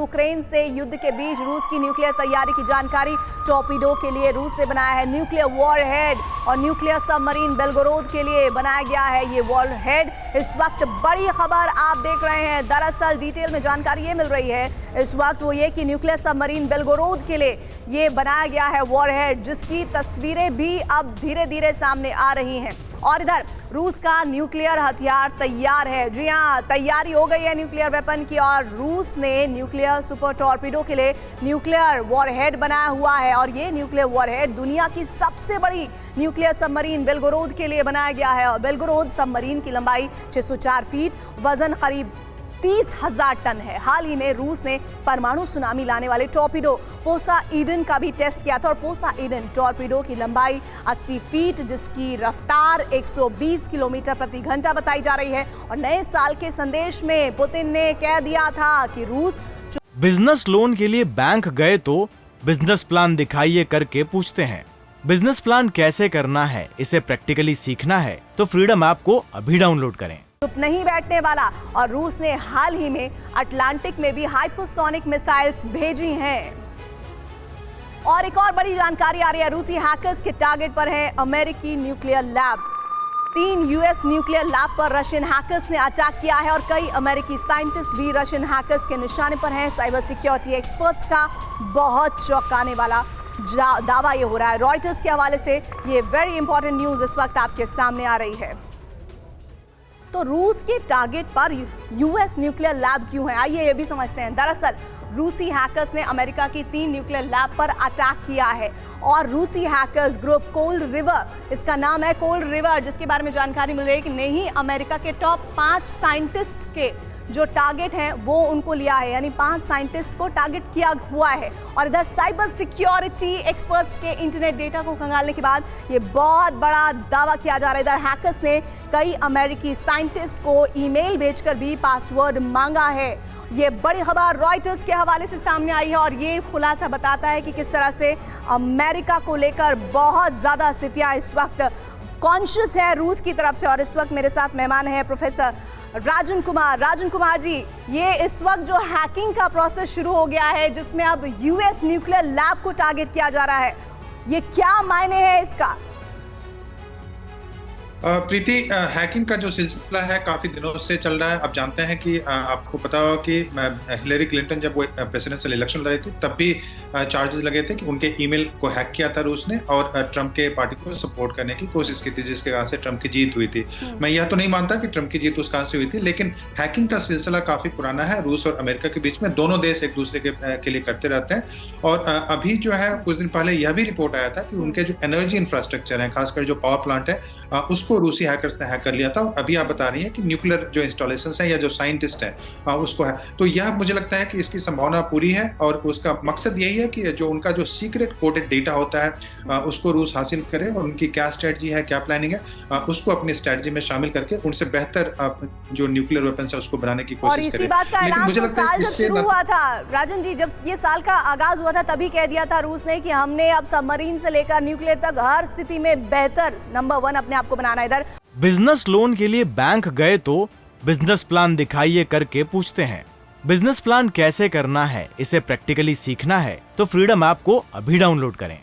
Ukraine से युद्ध के बीच रूस की न्यूक्लियर तैयारी की जानकारी। टॉर्पीडो के लिए रूस ने बनाया है न्यूक्लियर वॉरहेड और न्यूक्लियर सबमरीन बेलगोरोद के लिए बनाया गया है ये वॉरहेड। इस वक्त बड़ी खबर आप देख रहे हैं। दरअसल डिटेल में जानकारी ये मिल रही है इस वक्त वो ये कि न्यूक्लियर सबमरीन बेलगोरोद के लिए ये बनाया गया है वॉरहेड, जिसकी तस्वीरें भी अब धीरे धीरे सामने आ रही हैं। और इधर रूस का न्यूक्लियर हथियार तैयार है। जी हाँ, तैयारी हो गई है न्यूक्लियर वेपन की और रूस ने न्यूक्लियर सुपर टॉर्पीडो के लिए न्यूक्लियर वॉरहेड बनाया हुआ है और ये न्यूक्लियर वॉरहेड दुनिया की सबसे बड़ी न्यूक्लियर सबमरीन बेलगोरोद के लिए बनाया गया है। और बेलगोरोद सबमरीन की लंबाई 604 फीट, वजन करीब 30,000 टन है। हाल ही में रूस ने परमाणु सुनामी लाने वाले टॉर्पीडो पोसाइडन का भी टेस्ट किया था और पोसाइडन टॉर्पीडो की लंबाई 80 फीट, जिसकी रफ्तार 120 किलोमीटर प्रति घंटा बताई जा रही है। और नए साल के संदेश में पुतिन ने कह दिया था कि रूस बिजनेस लोन के लिए बैंक गए तो बिजनेस प्लान दिखाइए करके पूछते हैं। बिजनेस प्लान कैसे करना है, इसे प्रैक्टिकली सीखना है तो फ्रीडम ऐप को अभी डाउनलोड करें। चुप नहीं बैठने वाला और रूस ने हाल ही में अटलांटिक में भी हाइपरसोनिक मिसाइल्स भेजी हैं। और एक और बड़ी जानकारी आ रही है, रूसी हैकर्स के टारगेट पर है अमेरिकी nuclear lab. 3 US nuclear lab पर रशियन हैकर्स ने अटैक किया है और कई अमेरिकी साइंटिस्ट भी रशियन हैकर्स के निशाने पर हैं। साइबर सिक्योरिटी एक्सपर्ट्स का बहुत चौंकाने वाला दावा ये हो रहा है। रॉयटर्स के हवाले से ये वेरी इंपॉर्टेंट न्यूज इस वक्त आपके सामने आ रही है। तो रूस के टारगेट पर यूएस न्यूक्लियर लैब क्यों है, आइए ये भी समझते हैं। दरअसल रूसी हैकर्स ने अमेरिका की 3 न्यूक्लियर लैब पर अटैक किया है और रूसी हैकर्स ग्रुप कोल्ड रिवर, इसका नाम है कोल्ड रिवर, जिसके बारे में जानकारी मिल रही है कि नहीं अमेरिका के टॉप 5 साइंटिस्ट के जो टारगेट हैं वो उनको लिया है, यानी 5 साइंटिस्ट को टारगेट किया हुआ है। और इधर साइबर सिक्योरिटी एक्सपर्ट्स के इंटरनेट डेटा को खंगालने के बाद ये बहुत बड़ा दावा किया जा रहा है। इधर हैकर्स ने कई अमेरिकी साइंटिस्ट को ईमेल भेजकर भी पासवर्ड मांगा है। ये बड़ी खबर रॉयटर्स के हवाले से सामने आई है और ये खुलासा बताता है कि किस तरह से अमेरिका को लेकर बहुत ज़्यादा स्थितियाँ इस वक्त कॉन्शियस है रूस की तरफ से। और इस वक्त मेरे साथ मेहमान है प्रोफेसर राजन कुमार जी, ये इस वक्त जो हैकिंग का प्रोसेस शुरू हो गया है जिसमें अब यूएस न्यूक्लियर लैब को टारगेट किया जा रहा है, ये क्या मायने है इसका? प्रीति, हैकिंग का जो सिलसिला है काफ़ी दिनों से चल रहा है। आप जानते हैं कि आपको पता होगा कि हिलेरी क्लिंटन जब वो प्रेसिडेंशियल इलेक्शन लड़ रही थी तब भी चार्जेस लगे थे कि उनके ईमेल को हैक किया था रूस ने और ट्रंप के पार्टी को सपोर्ट करने की कोशिश की थी, जिसके कारण से ट्रंप की जीत हुई थी। मैं यह तो नहीं मानता कि ट्रंप की जीत उस कारण से हुई थी, लेकिन हैकिंग का सिलसिला काफ़ी पुराना है रूस और अमेरिका के बीच में। दोनों देश एक दूसरे के लिए करते रहते हैं। और अभी जो है कुछ दिन पहले यह भी रिपोर्ट आया था कि उनके जो एनर्जी इंफ्रास्ट्रक्चर है, खासकर जो पावर प्लांट है, उसको रूसी हैकर्स ने हैक कर लिया था। और अभी आप बता रही हैं कि न्यूक्लियर जो इंस्टॉलेशंस हैं या जो साइंटिस्ट हैं उसको है, तो यह मुझे लगता है कि इसकी संभावना पूरी है। और उसका मकसद यही है कि जो उनका जो सीक्रेट कोडेड डेटा होता है उसको रूस हासिल करे और उनकी क्या स्ट्रेटजी है, क्या प्लानिंग है, उसको अपनी स्ट्रेटजी में शामिल करके उनसे बेहतर जो न्यूक्लियर वेपन्स है उसको बनाने की कोशिश करे। और इसी बात का ऐलान तो साल जब शुरू हुआ था राजन जी, जब ये साल का आगाज हुआ था तभी कह दिया था रूस ने कि हमने अब सबमरीन से लेकर न्यूक्लियर तक हर स्थिति में बेहतर नंबर 1 अपने आप को बनाना है। इधर बिजनेस लोन के लिए बैंक गए तो बिजनेस प्लान दिखाइए करके पूछते हैं। बिजनेस प्लान कैसे करना है, इसे प्रैक्टिकली सीखना है तो फ्रीडम ऐप को अभी डाउनलोड करें।